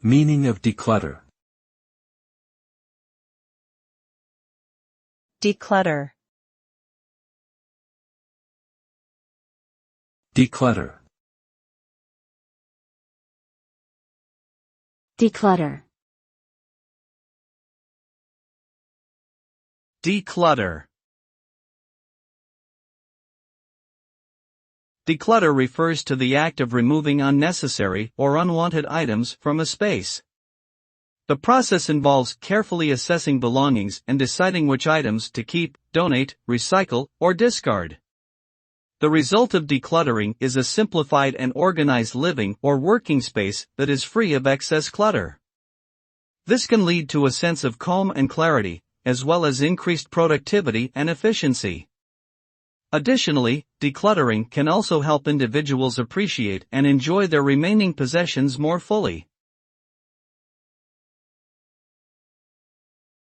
Meaning of declutter. Declutter. Declutter. Declutter. Declutter. Declutter refers to the act of removing unnecessary or unwanted items from a space. The process involves carefully assessing belongings and deciding which items to keep, donate, recycle, or discard. The result of decluttering is a simplified and organized living or working space that is free of excess clutter. This can lead to a sense of calm and clarity, as well as increased productivity and efficiency. Additionally, decluttering can also help individuals appreciate and enjoy their remaining possessions more fully.